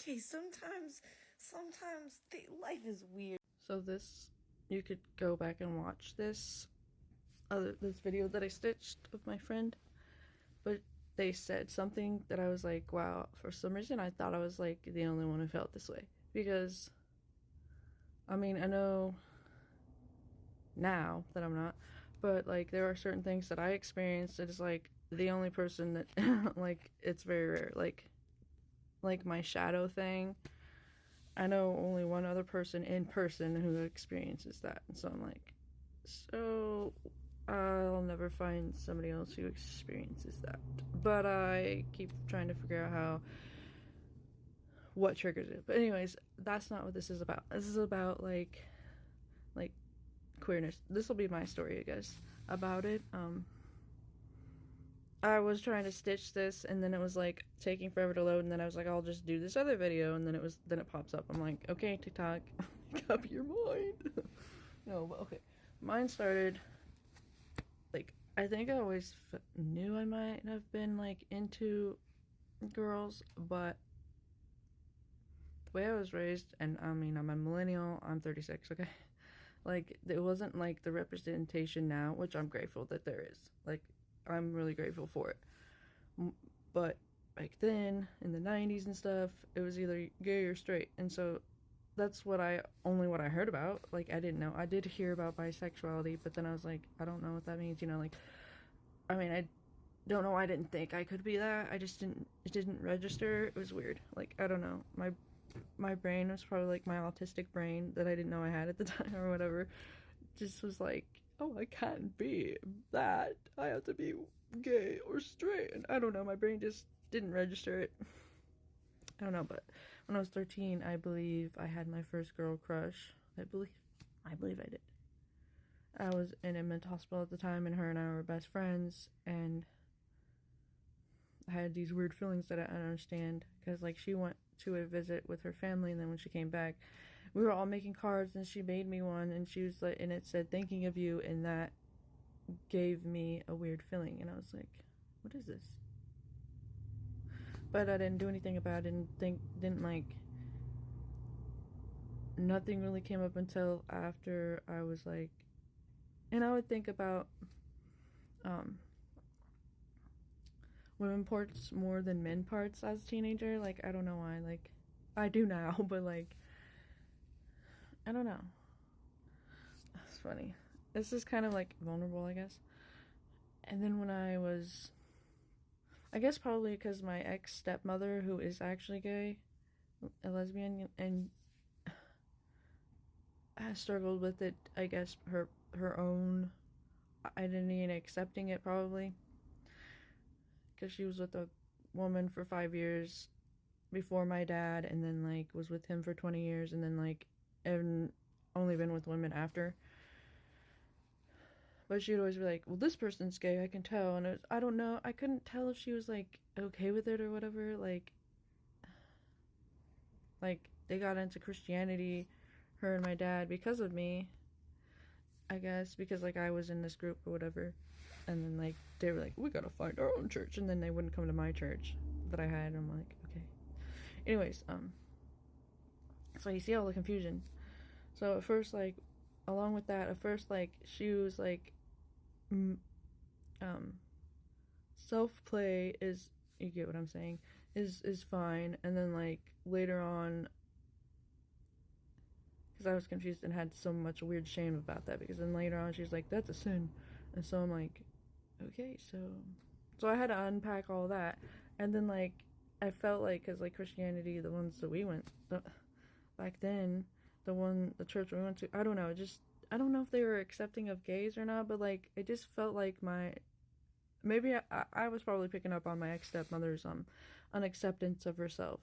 okay, sometimes life is weird. So this, you could go back and watch this video that I stitched with my friend, but they said something that I was like, wow, for some reason I thought I was like the only one who felt this way, because I mean, I know now that I'm not, but like there are certain things that I experienced that is like the only person that like it's very rare, like my shadow thing. I know only one other person in person who experiences that, and so I'm like, so I'll never find somebody else who experiences that. But I keep trying to figure out what triggers it. But anyways, that's not what this is about. This is about like queerness. This will be my story, I guess, about it. I was trying to stitch this, and then it was like taking forever to load, and then I was like, I'll just do this other video, and then it pops up. I'm like, okay, TikTok, make up your mind. No, but okay. Mine started, like, I think I always knew I might have been like into girls, but the way I was raised, and I mean, I'm a millennial, I'm 36, okay? Like, it wasn't like the representation now, which I'm grateful that there is. Like, I'm really grateful for it. But back then, in the 90s and stuff, it was either gay or straight. And so that's what I heard about. Like, I didn't know. I did hear about bisexuality, but then I was like, I don't know what that means, you know, like, I mean, I don't know. I didn't think I could be that. It didn't register. It was weird. Like, I don't know. My brain was probably like my autistic brain that I didn't know I had at the time or whatever. Just was like, oh, I can't be that. I have to be gay or straight. And I don't know. My brain just didn't register it. I don't know. But when I was 13, I believe I had my first girl crush. I believe I did. I was in a mental hospital at the time, and her and I were best friends, and I had these weird feelings that I don't understand, because like she went to a visit with her family, and then when she came back, we were all making cards, and she made me one, and she was like, and it said thinking of you, and that gave me a weird feeling, and I was like, what is this? But I didn't do anything about it, and didn't like, nothing really came up until after I was like, and I would think about women parts more than men parts as a teenager. Like, I don't know why. Like, I do now, but like, I don't know. It's funny. It's just kind of like vulnerable, I guess. And then when I guess probably because my ex stepmother, who is actually gay, a lesbian, and has struggled with it, I guess her own identity and accepting it, probably because she was with a woman for 5 years before my dad, and then like was with him for 20 years, and then like and only been with women after. But she'd always be like, well, this person's gay, I can tell. And I don't know, I couldn't tell if she was like okay with it or whatever. Like they got into Christianity, her and my dad, because of me, I guess, because like I was in this group or whatever. And then like they were like, we gotta find our own church, and then they wouldn't come to my church that I had, and I'm like, okay. Anyways, so you see all the confusion. So at first, like, along with that, at first, like, she was like, self-play is, you get what I'm saying, is fine. And then like later on, because I was confused and had so much weird shame about that, because then later on she's like, that's a sin. And so I'm like, okay, so I had to unpack all that. And then like I felt like, because like Christianity, the ones that we went back then, the church we went to, I don't know, I don't know if they were accepting of gays or not, but like it just felt like maybe I was probably picking up on my ex-stepmother's unacceptance of herself.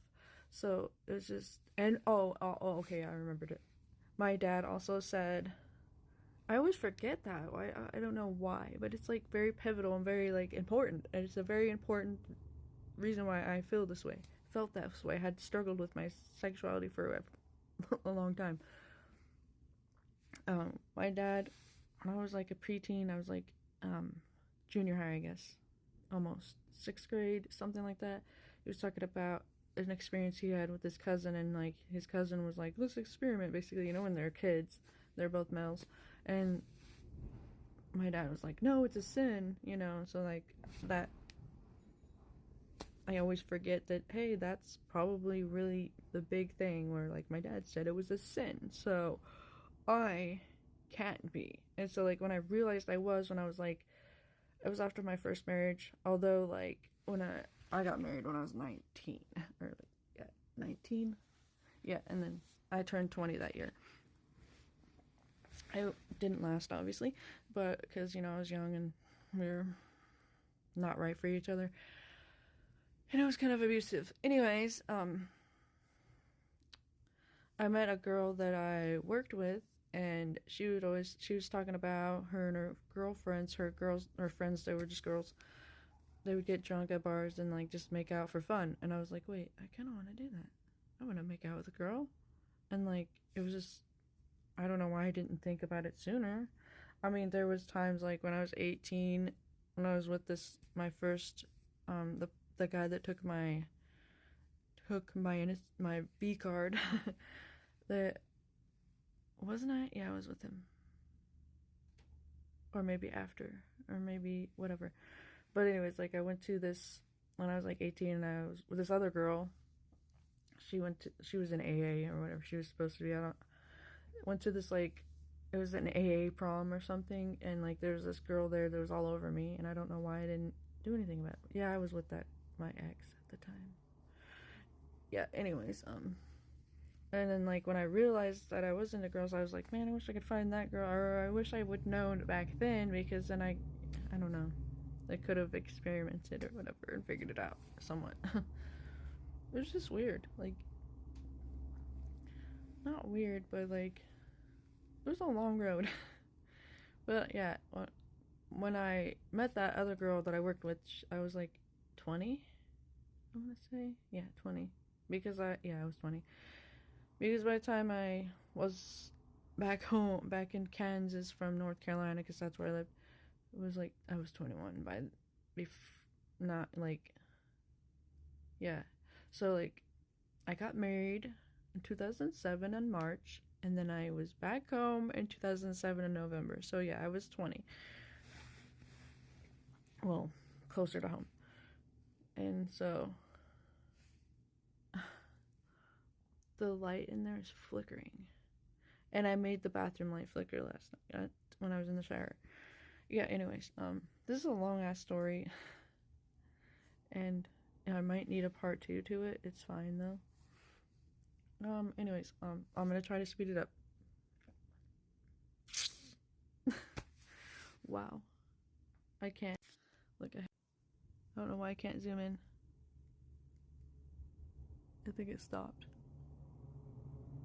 So it was just, and okay, I remembered it. My dad also said, I always forget that. I don't know why, but it's like very pivotal and very like important. And it's a very important reason why I feel this way. Felt this way. I had struggled with my sexuality for a long time. My dad, when I was like a preteen, I was like junior high, I guess, almost 6th grade, something like that. He was talking about an experience he had with his cousin, and like his cousin was like, let's experiment, basically, you know, when they're kids, they're both males, and my dad was like, no, it's a sin, you know. So like that, I always forget that, hey, that's probably really the big thing where like my dad said it was a sin, so I can't be. And so like when I realized I was, when I was like, it was after my first marriage, although like when I got married when I was 19, or like, yeah, 19, yeah, and then I turned 20 that year. It didn't last, obviously, but because, you know, I was young and we were not right for each other, and it was kind of abusive. Anyways, I met a girl that I worked with, and she was talking about her and her girlfriends, her friends, they were just girls. They would get drunk at bars and like just make out for fun. And I was like, wait, I kind of want to do that. I want to make out with a girl. And like, it was just, I don't know why I didn't think about it sooner. I mean, there was times like when I was 18, when I was with my first, the guy that took my B card. That wasn't I? Yeah, I was with him. Or maybe after, or maybe whatever. But anyways, like I went to this when I was like 18, and I was with this other girl. She was in AA or whatever she was supposed to be. Went to this, like, it was an AA prom or something, and like there was this girl there that was all over me, and I don't know why I didn't do anything about it. Yeah, I was with my ex at the time. Yeah, anyways, and then like when I realized that I was into girls, I was like, man, I wish I could find that girl, or I wish I would known back then, because then I don't know, I could have experimented or whatever and figured it out somewhat. It was just weird, like, not weird, but like, it was a long road. But yeah, when I met that other girl that I worked with, I was like 20, I want to say. Yeah, 20. Because I was 20. Because by the time I was back in Kansas from North Carolina, because that's where I lived, it was like, I was 21 not like, yeah. So like, I got married in 2007 in March, and then I was back home in 2007 in November. So yeah, I was 20. Well, closer to home. And so the light in there is flickering. And I made the bathroom light flicker last night when I was in the shower. Yeah, anyways, this is a long ass story. And I might need a part 2 to it. It's fine though. Anyways, I'm gonna try to speed it up. Wow. I can't. Look, I don't know why I can't zoom in. I think it stopped.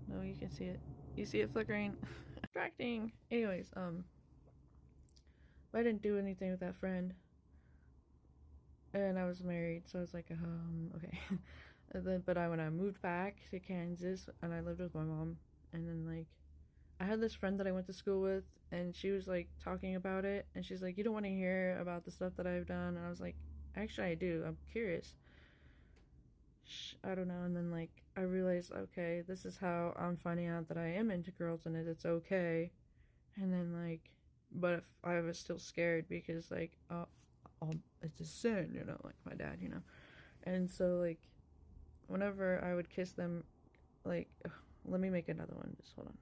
No, you can see it. You see it flickering? Distracting. Anyways, I didn't do anything with that friend. And I was married, so I was like, okay. And then, but when I moved back to Kansas, and I lived with my mom, and then, like, I had this friend that I went to school with, and she was, like, talking about it, and she's like, you don't want to hear about the stuff that I've done, and I was like, actually, I do, I'm curious. I don't know, and then, like, I realized, okay, this is how I'm finding out that I am into girls, and it's okay, and then, like, but if I was still scared, because, like, it's a sin, you know, like my dad, you know, and so, like, whenever I would kiss them, like, let me make another one, just hold on.